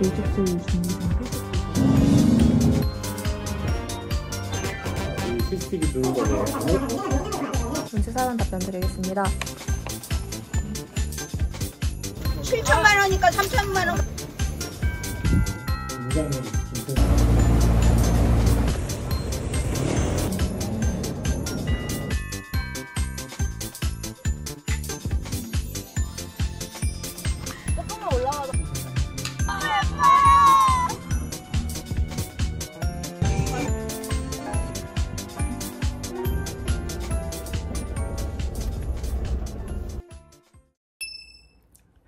로즈쿨 준비생 이 CCTV 주는 거네요. 문제 사연 답변 드리겠습니다. 7천만 원이니까 3천만 원. 무장님 조금만 올라가서.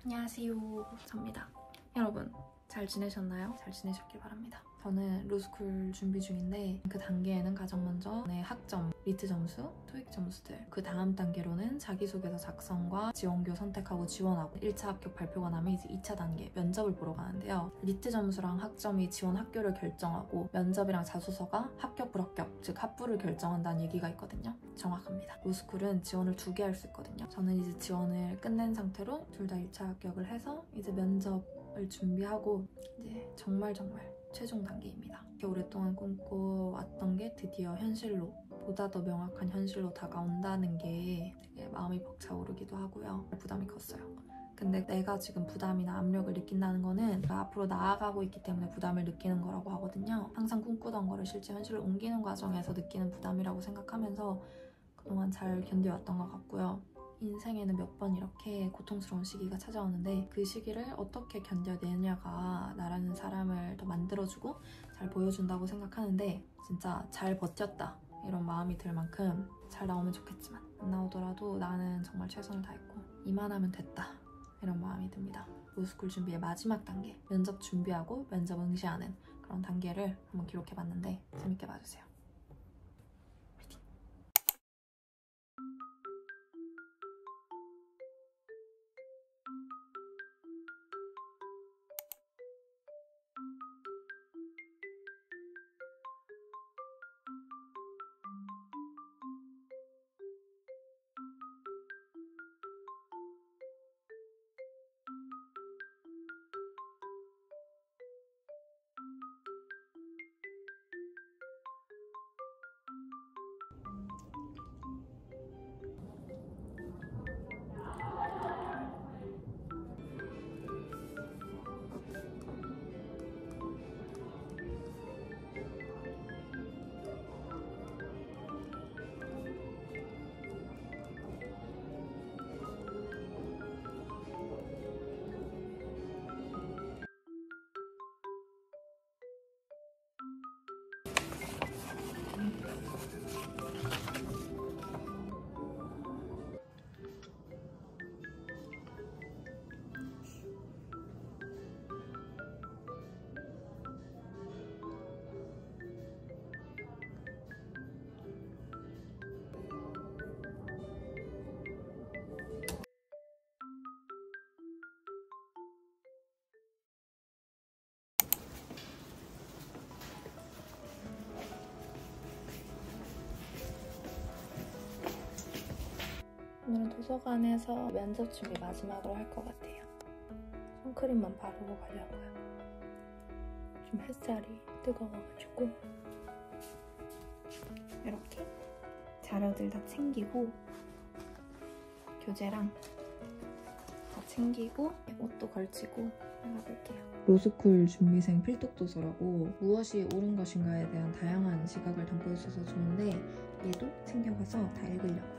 안녕하세요, 접니다. 여러분 잘 지내셨나요? 잘 지내셨길 바랍니다. 저는 로스쿨 준비 중인데 그 단계에는 가장 먼저 학점, 리트 점수, 토익 점수들, 그 다음 단계로는 자기소개서 작성과 지원교 선택하고 지원하고 1차 합격 발표가 나면 이제 2차 단계 면접을 보러 가는데요. 리트 점수랑 학점이 지원 학교를 결정하고 면접이랑 자소서가 합격, 불합격, 즉 합부를 결정한다는 얘기가 있거든요. 정확합니다. 로스쿨은 지원을 2개 할 수 있거든요. 저는 이제 지원을 끝낸 상태로 둘 다 1차 합격을 해서 이제 면접을 준비하고 이제 정말 최종 단계입니다. 이렇게 오랫동안 꿈꿔왔던 게 드디어 현실로, 보다 더 명확한 현실로 다가온다는 게 되게 마음이 벅차오르기도 하고요. 부담이 컸어요. 근데 내가 지금 부담이나 압력을 느낀다는 거는 앞으로 나아가고 있기 때문에 부담을 느끼는 거라고 하거든요. 항상 꿈꾸던 거를 실제 현실로 옮기는 과정에서 느끼는 부담이라고 생각하면서 그동안 잘 견뎌왔던 것 같고요. 인생에는 몇 번 이렇게 고통스러운 시기가 찾아오는데 그 시기를 어떻게 견뎌내냐가 나라는 사람을 더 만들어주고 잘 보여준다고 생각하는데 진짜 잘 버텼다 이런 마음이 들 만큼 잘 나오면 좋겠지만 안 나오더라도 나는 정말 최선을 다했고 이만하면 됐다 이런 마음이 듭니다. 로스쿨 준비의 마지막 단계, 면접 준비하고 면접 응시하는 그런 단계를 한번 기록해봤는데 재밌게 봐주세요. 오늘은 도서관에서 면접 준비 마지막으로 할 것 같아요. 선크림만 바르고 가려고요. 좀 햇살이 뜨거워가지고 이렇게 자료들 다 챙기고 교재랑 다 챙기고 옷도 걸치고 나가볼게요. 로스쿨 준비생 필독도서라고 무엇이 옳은 것인가에 대한 다양한 시각을 담고 있어서 좋은데 얘도 챙겨가서 다 읽으려고요.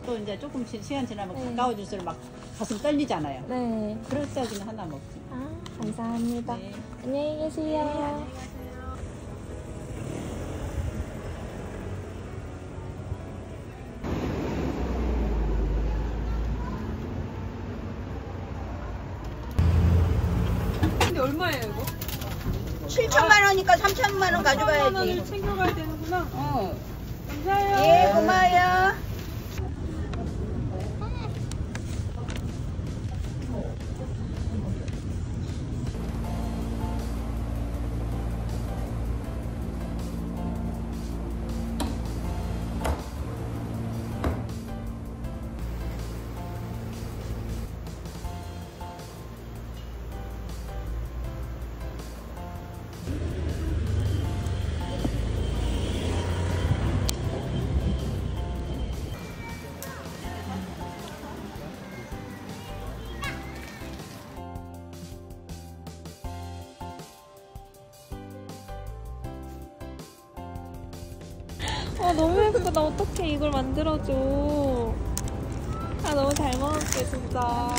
또 이제 조금 시간 지나면 네. 가까워질수록 막 가슴 떨리잖아요. 네. 그럴 때는 하나 먹지. 아, 감사합니다. 네. 안녕히 계세요. 근데 얼마예요 이거? 7천만 원이니까 3천만 원 3만 가져가야지. 원을 챙겨가야 되는구나. 어. 감사해요. 예, 고마워요. 너무 예쁘다. 어떻게 이걸 만들어줘. 너무 잘 먹을게, 진짜.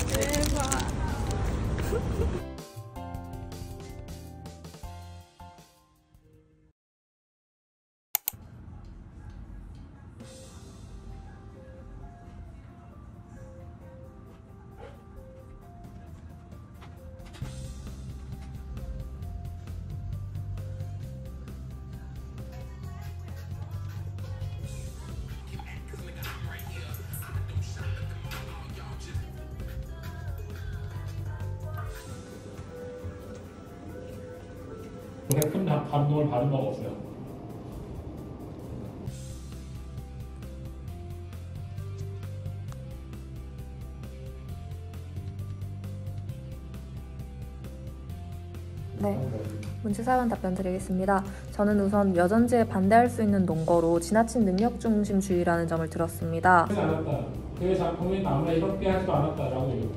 대박. 그렇게 큰 감동을 받은 건 없어요. 네. 문제 사연 답변 드리겠습니다. 저는 우선 여전지에 반대할 수 있는 논거로 지나친 능력중심주의라는 점을 들었습니다. 하지 않았다. 그 작품이 아무나 이렇게 하지도 않았다라고 얘기해요.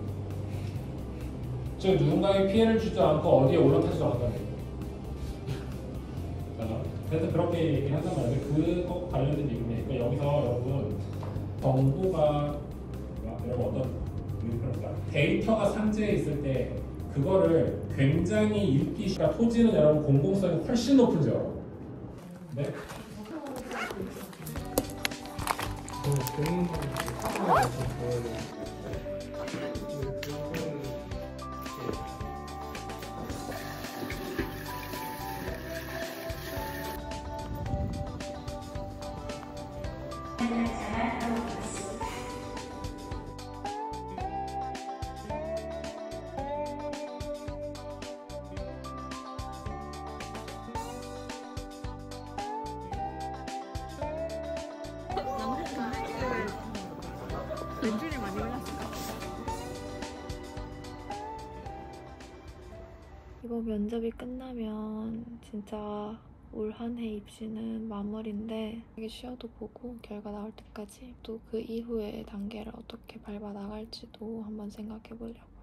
즉 누군가에게 피해를 주지 않고 어디에 올라타지도 않았다는 얘기예요. 그래서 그렇게 얘기한단 말이에요. 그거 관련된 얘기인데 그러니까 여기서 여러분 정보가 여러분 어떤 데이터가 상지에 있을 때 그거를 굉장히 읽기 쉽다. 토지는 여러분 공공성이 훨씬 높은지 알아요. 네? 왼쪽이 많이 올랐을까? 이번 면접이 끝나면 진짜 올 한 해 입시는 마무리인데 되게 쉬어도 보고 결과 나올 때까지 또 그 이후의 단계를 어떻게 밟아 나갈지도 한번 생각해 보려고요.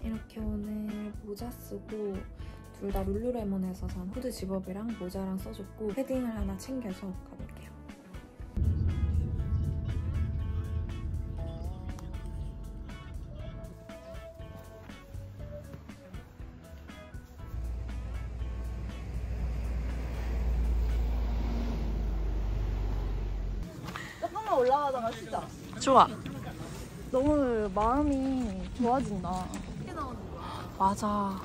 이렇게 오늘 모자 쓰고 둘 다 룰루레몬에서 산 후드 집업이랑 모자랑 써줬고 패딩을 하나 챙겨서 가볼게요. 올라가다가 진짜 좋아. 너무 마음이 좋아진다. 맞아.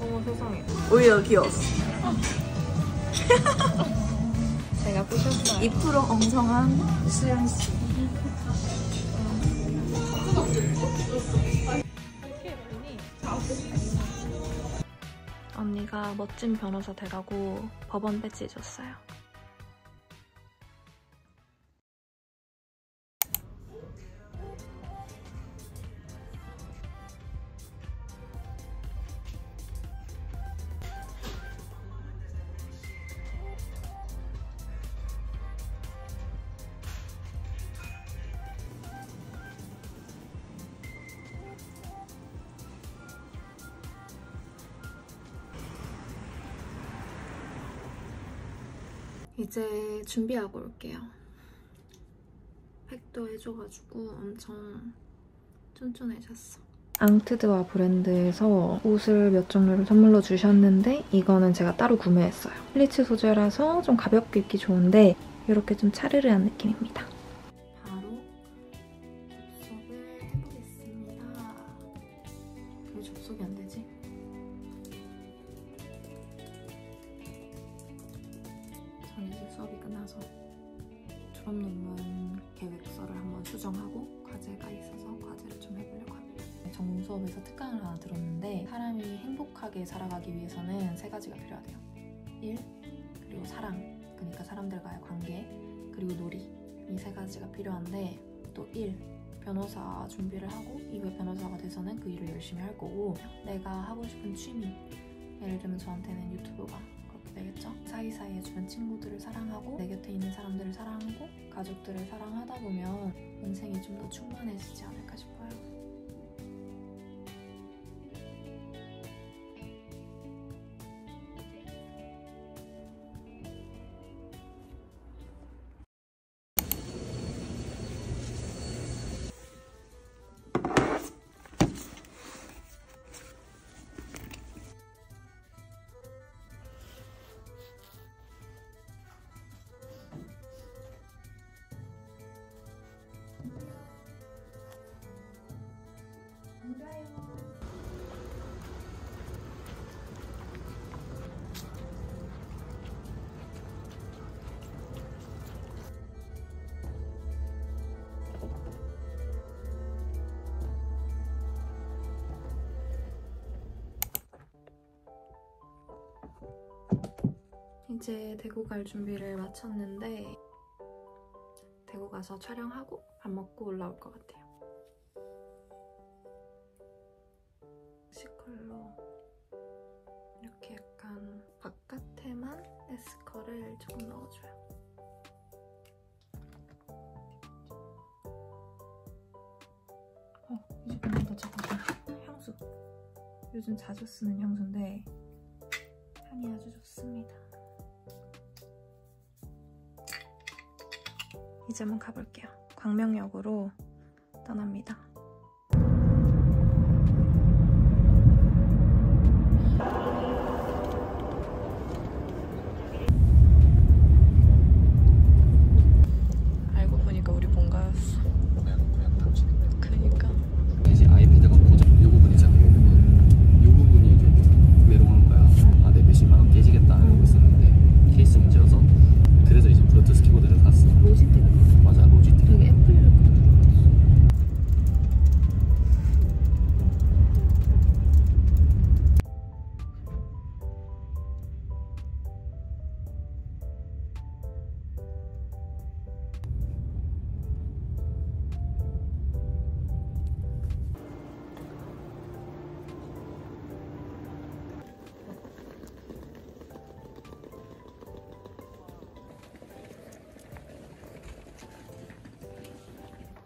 어머 세상에. 오히려 귀여웠어. 제가 부셨어요. 2% 엉성한 수연씨. 언니가 멋진 변호사 되라고 법원 배지 줬어요. 이제 준비하고 올게요. 팩도 해줘가지고 엄청 쫀쫀해졌어. 앙트드와 브랜드에서 옷을 몇 종류를 선물로 주셨는데 이거는 제가 따로 구매했어요. 플리츠 소재라서 좀 가볍게 입기 좋은데 이렇게 좀 차르르한 느낌입니다. 바로 접속을 해보겠습니다. 왜 접속이 안 되지? 전 이제 수업이 끝나서 졸업 논문 계획서를 한번 수정하고 과제가 있어서 과제를 좀 해보려고 합니다. 전공 수업에서 특강을 하나 들었는데 사람이 행복하게 살아가기 위해서는 3가지가 필요하대요. 일, 그리고 사랑, 그러니까 사람들과의 관계, 그리고 놀이. 이 3가지가 필요한데 또 일, 변호사 준비를 하고 이후에 변호사가 돼서는 그 일을 열심히 할 거고 내가 하고 싶은 취미, 예를 들면 저한테는 유튜브가 그렇게 되겠죠? 사이사이에 주변 친구들을 사랑하고 내 곁에 있는 사람들을 사랑하고 가족들을 사랑하다 보면 인생이 좀 더 충만해지지 않을까 싶어요. 이제 대구 갈 준비를 마쳤는데 대구 가서 촬영하고 밥 먹고 올라올 것 같아요. S컬로 이렇게 약간 바깥에만 S컬을 조금 넣어줘요. 이제 한번 더 적어줘요. 향수. 요즘 자주 쓰는 향수인데 향이 아주 좋습니다. 이제 한번 가볼게요. 광명역으로 떠납니다. 알고 보니까 우리 본가였어. 그냥 탐지는. 그니까. 이제 아이패드가 고장. 이 부분이잖아. 이 부분이 좀 메롱한 거야. 아, 내 몇십만 원 깨지겠다 이러고 있었는데 케이스 문제여서. 그래서 이제 블루투스 키보드를 샀어. 로지텍. 맞아, 로지텍. 여기 애플.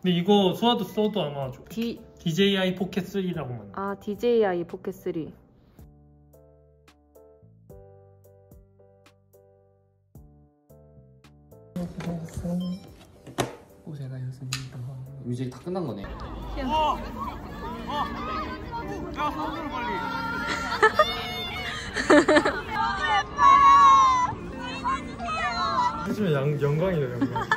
근데 이거 수아도 써도 아마 DJI 포켓 3라고만. 아, DJI 포켓 3. 고생하셨습니다. 이제 다 끝난 거네. 해주면 영광이다 영광.